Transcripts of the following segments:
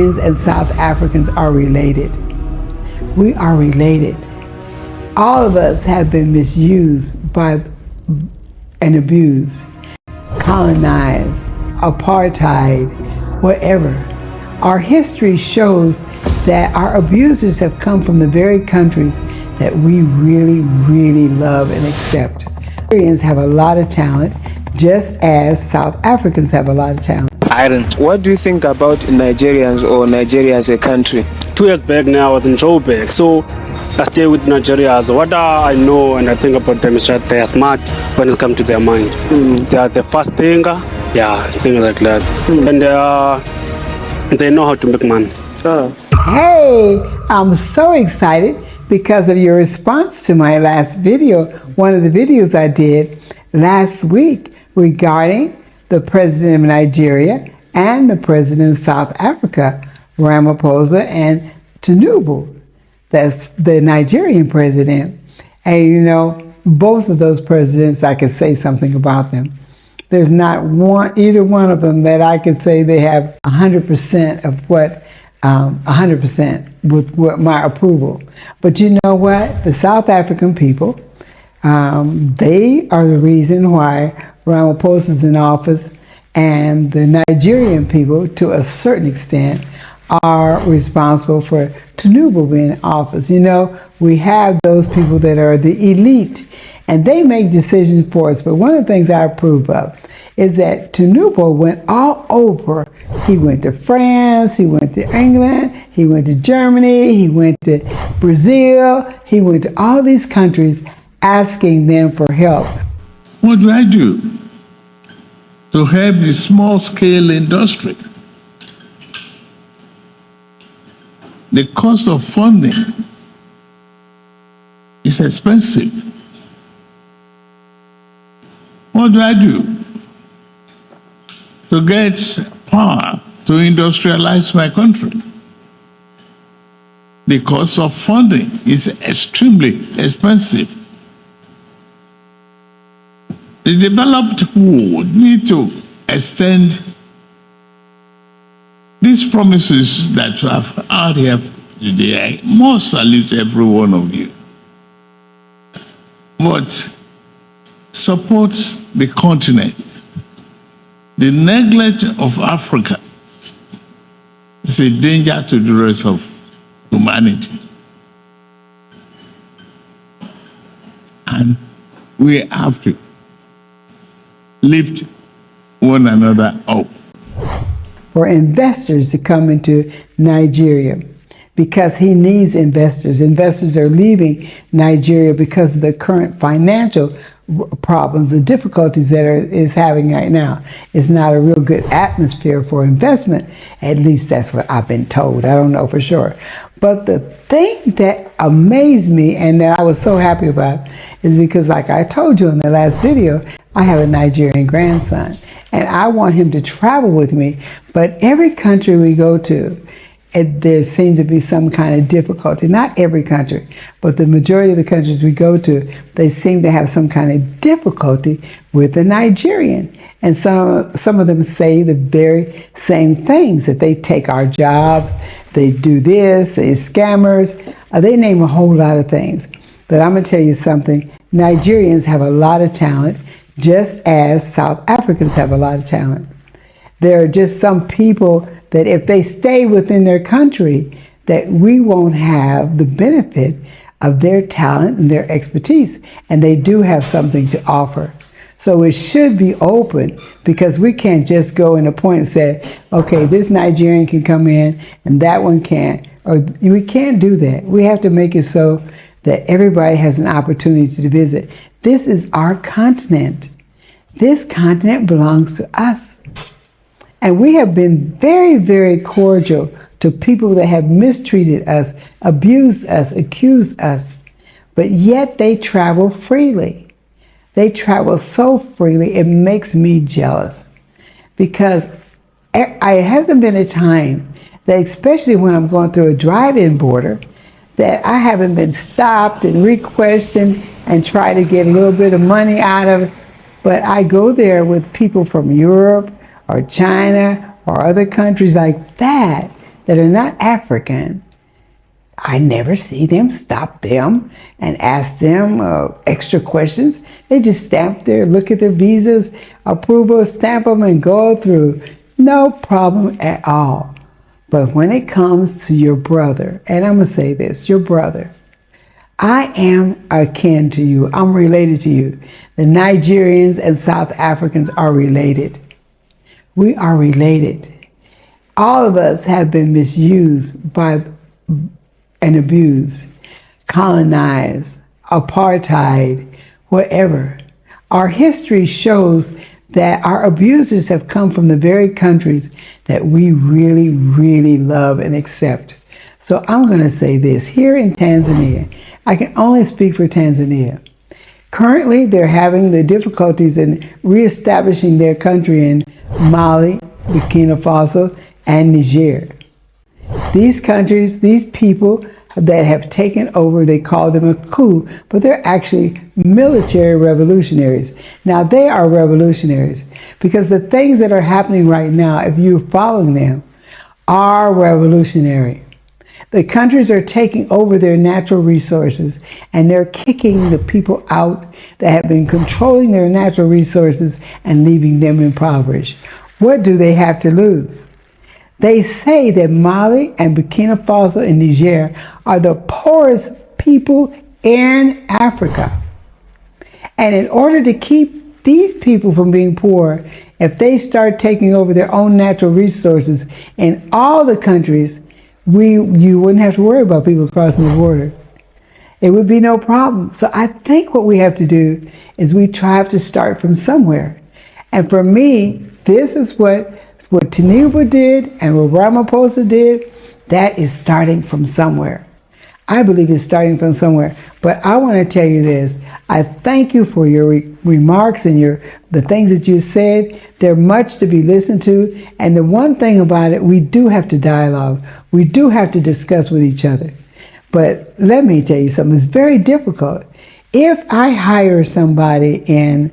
And South Africans are related. We are related. All of us have been misused by and abused, colonized, apartheid, whatever. Our history shows that our abusers have come from the very countries that we really, really love and accept. Nigerians have a lot of talent, just as South Africans have a lot of talent. Iron, what do you think about Nigerians or Nigeria as a country? 2 years back now, I was in Joburg, so I stay with Nigerians. What I know and I think about them is that they are smart when it comes to their mind. They are the fast thinker, things like that. And they know how to make money. Hey, I'm so excited because of your response to my last video, one of the videos I did last week regarding the president of Nigeria and the president of South Africa, Ramaphosa and Tinubu. That's the Nigerian president. And you know, both of those presidents, I could say something about them. There's not either one of them that I could say they have 100% of what, 100% with what my approval. But you know what? The South African people, they are the reason why Ramaphosa is in office, and the Nigerian people, to a certain extent, are responsible for Tinubu being in office. You know, we have those people that are the elite, and they make decisions for us. But one of the things I approve of is that Tinubu went all over. He went to France, he went to England, he went to Germany, he went to Brazil, he went to all these countries asking them for help. What do I do to help the small-scale industry? The cost of funding is expensive. What do I do to get power to industrialize my country? The cost of funding is extremely expensive. The developed world need to extend these promises that you have heard here today. I must salute every one of you. But support the continent. The neglect of Africa is a danger to the rest of humanity. And we have to lift one another up. For investors to come into Nigeria, because he needs investors. Investors are leaving Nigeria because of the current financial problems, the difficulties that is having right now. It's not a real good atmosphere for investment. At least that's what I've been told. I don't know for sure. But the thing that amazed me and that I was so happy about is because, like I told you in the last video, I have a Nigerian grandson and I want him to travel with me. But every country we go to, there seems to be some kind of difficulty. Not every country, but the majority of the countries we go to, they seem to have some kind of difficulty with the Nigerian. And some of them say the very same things, that they take our jobs, they do this, they're scammers, they name a whole lot of things. But I'm gonna tell you something, Nigerians have a lot of talent, just as South Africans have a lot of talent. There are just some people that if they stay within their country, that we won't have the benefit of their talent and their expertise. And they do have something to offer. So it should be open, because we can't just go and appoint and say, okay, this Nigerian can come in and that one can't. Or we can't do that. We have to make it so that everybody has an opportunity to visit. This is our continent. This continent belongs to us. And we have been very, very cordial to people that have mistreated us, abused us, accused us. But yet they travel freely. They travel so freely, it makes me jealous. Because it hasn't been a time that, especially when I'm going through a drive-in border, that I haven't been stopped and re-questioned and try to get a little bit of money out of it. But I go there with people from Europe or China or other countries like that, that are not African, I never see them stop them and ask them extra questions. They just stamp look at their visas, approval, stamp them, and go through. No problem at all. But when it comes to your brother, and I'm going to say this, your brother, I am akin to you. I'm related to you. The Nigerians and South Africans are related. We are related. All of us have been misused by and abused, colonized, apartheid, whatever. Our history shows that our abusers have come from the very countries that we really, really love and accept. So I'm going to say this. Here in Tanzania, I can only speak for Tanzania. Currently, they're having the difficulties in reestablishing their country in Mali, Burkina Faso, and Niger. These countries, these people that have taken over, they call them a coup, but they're actually military revolutionaries. Now, they are revolutionaries because the things that are happening right now, if you're following them, are revolutionary. The countries are taking over their natural resources and they're kicking the people out that have been controlling their natural resources and leaving them impoverished. What do they have to lose? They say that Mali and Burkina Faso and Niger are the poorest people in Africa. And in order to keep these people from being poor, if they start taking over their own natural resources in all the countries, you wouldn't have to worry about people crossing the border. It would be no problem. So I think what we have to do is we have to start from somewhere. And for me, this is what Tinubu did and what Ramaphosa did. That is starting from somewhere. I believe it's starting from somewhere. But I want to tell you this. I thank you for your remarks and the things that you said. They're much to be listened to. And the one thing about it, we do have to dialogue. We do have to discuss with each other. But let me tell you something. It's very difficult. If I hire somebody in,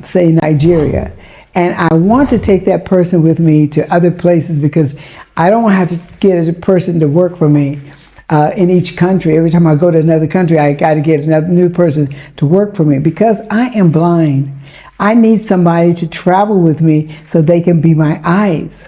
say, Nigeria, and I want to take that person with me to other places because I don't have to get a person to work for me in each country. Every time I go to another country, I got to get another new person to work for me because I am blind. I need somebody to travel with me so they can be my eyes.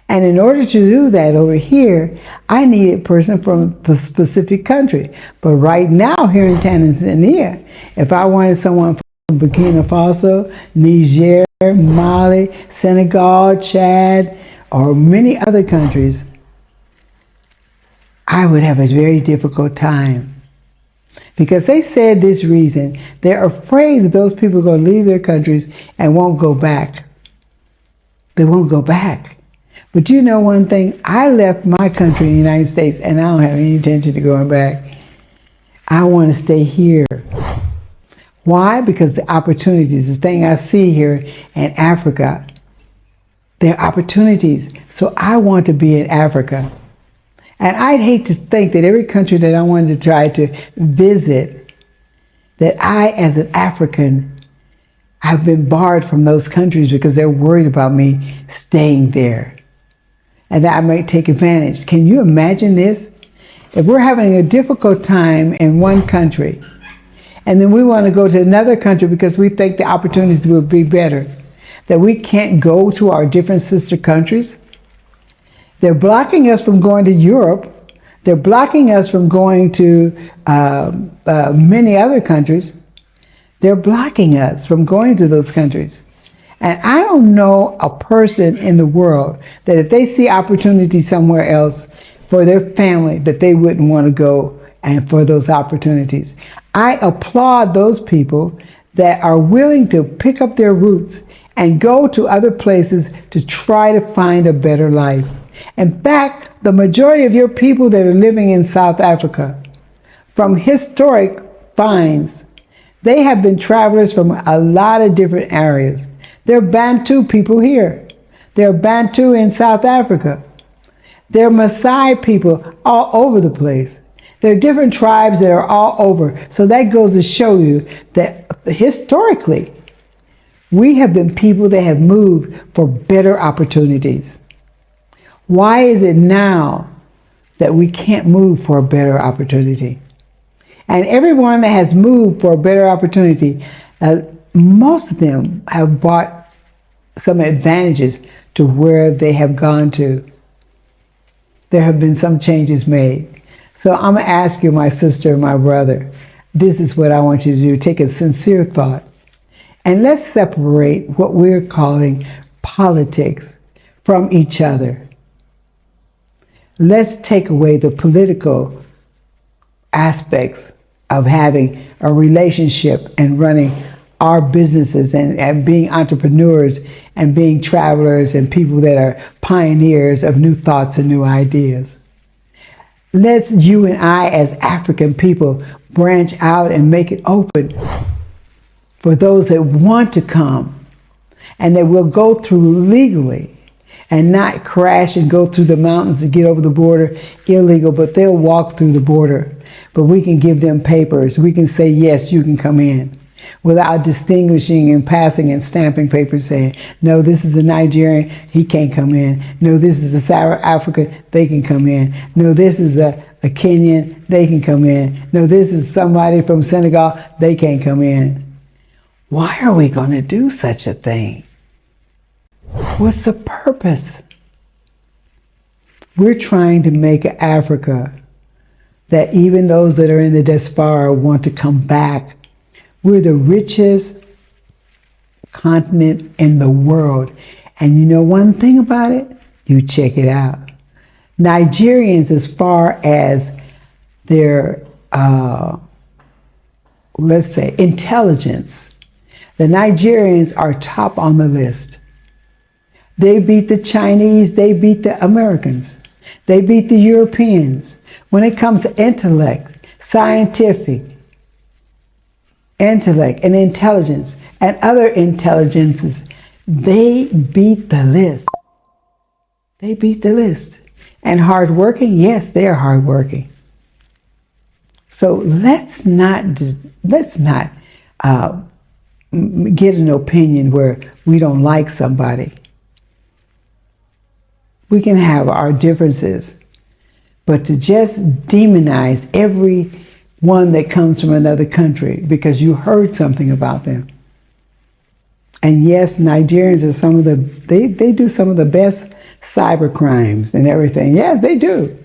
And in order to do that over here, I need a person from a specific country. But right now here in Tanzania, if I wanted someone from Burkina Faso, Niger, Mali, Senegal, Chad, or many other countries, I would have a very difficult time. Because they said this reason, they're afraid that those people are going to leave their countries and won't go back. They won't go back. But you know one thing, I left my country in the United States and I don't have any intention of going back. I want to stay here. Why? Because the opportunities, the thing I see here in Africa, there are opportunities. So I want to be in Africa. And I'd hate to think that every country that I wanted to try to visit, that I, as an African, have been barred from those countries because they're worried about me staying there. And that I might take advantage. Can you imagine this? If we're having a difficult time in one country, and then we want to go to another country because we think the opportunities will be better, that we can't go to our different sister countries. They're blocking us from going to Europe. They're blocking us from going to many other countries. They're blocking us from going to those countries. And I don't know a person in the world that if they see opportunity somewhere else for their family, that they wouldn't want to go and for those opportunities. I applaud those people that are willing to pick up their roots and go to other places to try to find a better life. In fact, the majority of your people that are living in South Africa, from historic finds, they have been travelers from a lot of different areas. There are Bantu people here. There are Bantu in South Africa. There are Maasai people all over the place. There are different tribes that are all over. So that goes to show you that historically, we have been people that have moved for better opportunities. Why is it now that we can't move for a better opportunity? And everyone that has moved for a better opportunity, most of them have brought some advantages to where they have gone to. There have been some changes made. So I'm going to ask you, my sister and my brother, this is what I want you to do. Take a sincere thought. And let's separate what we're calling politics from each other. Let's take away the political aspects of having a relationship and running our businesses and being entrepreneurs and being travelers and people that are pioneers of new thoughts and new ideas. Let's, you and I as African people, branch out and make it open for those that want to come and that will go through legally and not crash and go through the mountains to get over the border illegal, but they'll walk through the border. But we can give them papers. We can say, yes, you can come in, without distinguishing and passing and stamping papers saying, no, this is a Nigerian, he can't come in. No, this is a South African, they can come in. No, this is a Kenyan, they can come in. No, this is somebody from Senegal, they can't come in. Why are we going to do such a thing? What's the purpose? We're trying to make Africa that even those that are in the diaspora want to come back. We're the richest continent in the world. And you know one thing about it? You check it out. Nigerians, as far as their, let's say, intelligence, the Nigerians are top on the list. They beat the Chinese, they beat the Americans, they beat the Europeans. When it comes to intellect, scientific, intellect and intelligence and other intelligences, they beat the list. They beat the list. And hardworking, yes, they are hardworking. So let's not get an opinion where we don't like somebody. We can have our differences, but to just demonize every one that comes from another country because you heard something about them. And yes, Nigerians are some of the, they do some of the best cyber crimes and everything. Yes, they do.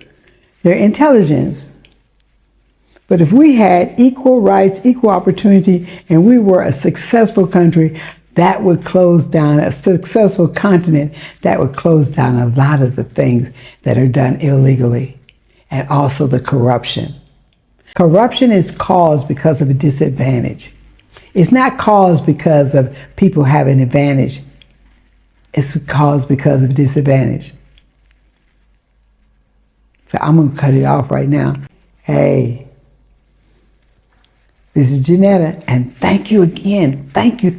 Their intelligence. But if we had equal rights, equal opportunity, and we were a successful country, that would close down, a successful continent, that would close down a lot of the things that are done illegally, and also the corruption. Corruption is caused because of a disadvantage. It's not caused because of people having advantage. It's caused because of disadvantage. So I'm going to cut it off right now. Hey, this is Janetta, and thank you again. Thank you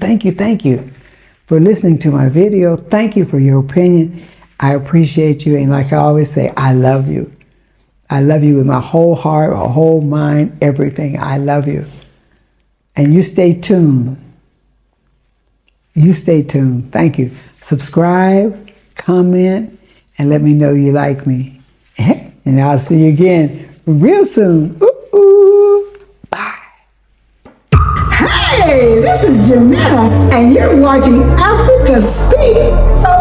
for listening to my video. Thank you for your opinion. I appreciate you, and like I always say, I love you. I love you with my whole heart, my whole mind, everything. I love you. And you stay tuned. You stay tuned. Thank you. Subscribe, comment, and let me know you like me. And I'll see you again real soon. Ooh. Bye. Hey, this is Jamila, and you're watching Africa Speaks.